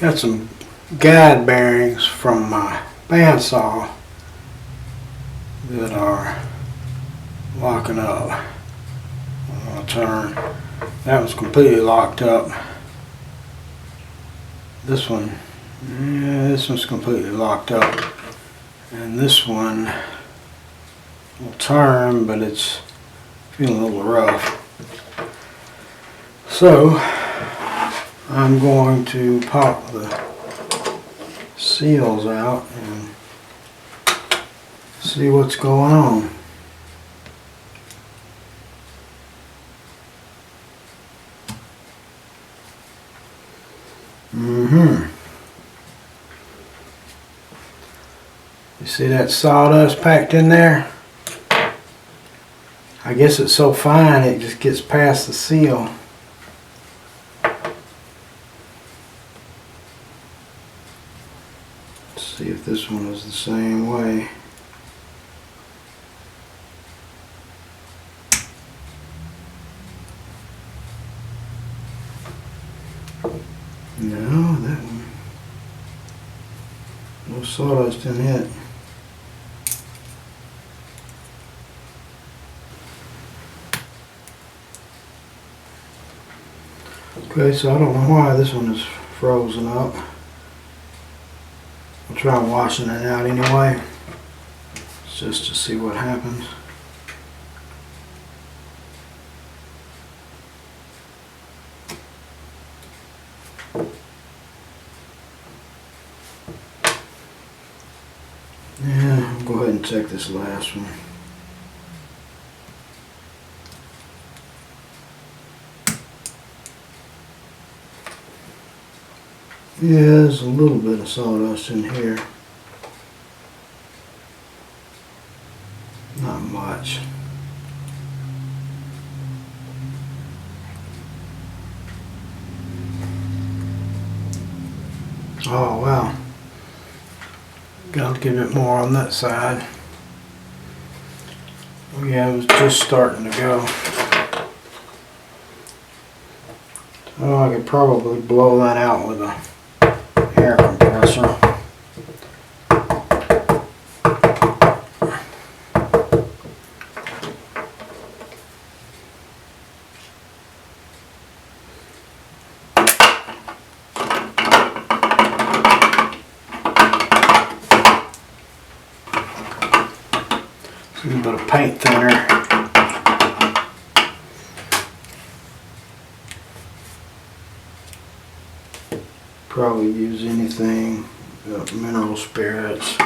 Got some guide bearings from my bandsaw that are locking up. I'm going to turn. That was completely locked up. This one, this one's completely locked up. And this one will turn, but it's feeling a little rough. So I'm going to pop the seals out and see what's going on. You see that sawdust packed in there? I guess it's so fine it just gets past the seal. Let's see if this one is the same way. No, that one. No sawdust in it. Okay, so I don't know why this one is frozen up. I'll try washing it out anyway, just to see what happens. Yeah, I'll go ahead and check this last one. Yeah, there's a little bit of sawdust in here. Not much. Oh wow. Got to give it more on that side. Oh yeah, it was just starting to go. Oh, I could probably blow that out with a air compressor. A little bit of paint thinner. Probably use anything, mineral spirits,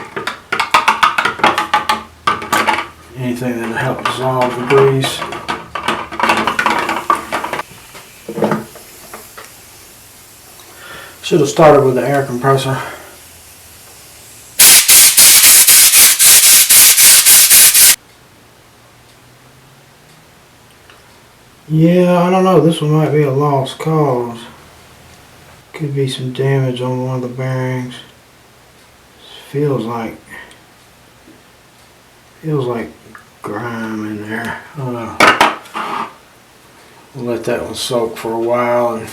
anything that'll help dissolve the grease. Should have started with the air compressor. Yeah, I don't know, this one might be a lost cause. Could be some damage on one of the bearings. Feels like grime in there. I don't know. We'll let that one soak for a while and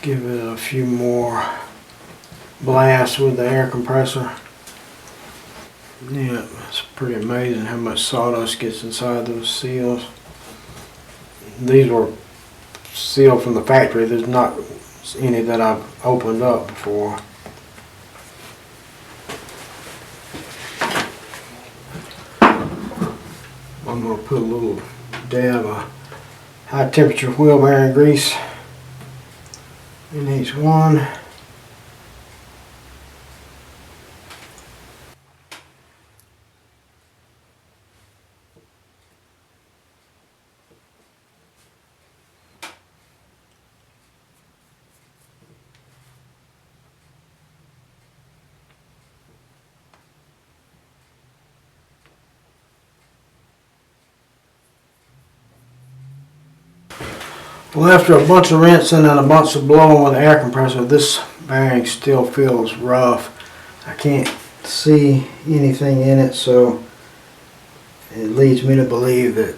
give it a few more blasts with the air compressor. Yeah, it's pretty amazing how much sawdust gets inside those seals. These were sealed from the factory. There's not any that I've opened up before. I'm going to put a little dab of high temperature wheel bearing grease in each one. Well, after a bunch of rinsing and a bunch of blowing with the air compressor, this bearing still feels rough. I can't see anything in it, so it leads me to believe that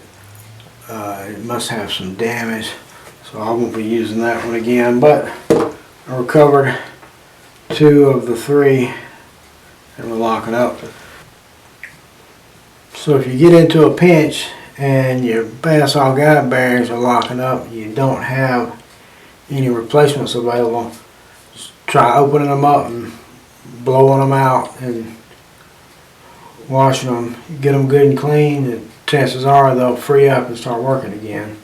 it must have some damage. So I won't be using that one again, but I recovered 2 of the 3 and we're locking up. So if you get into a pinch and your bandsaw guide bearings are locking up, you don't have any replacements available, just try opening them up and blowing them out and washing them. Get them good and clean, and chances are they'll free up and start working again.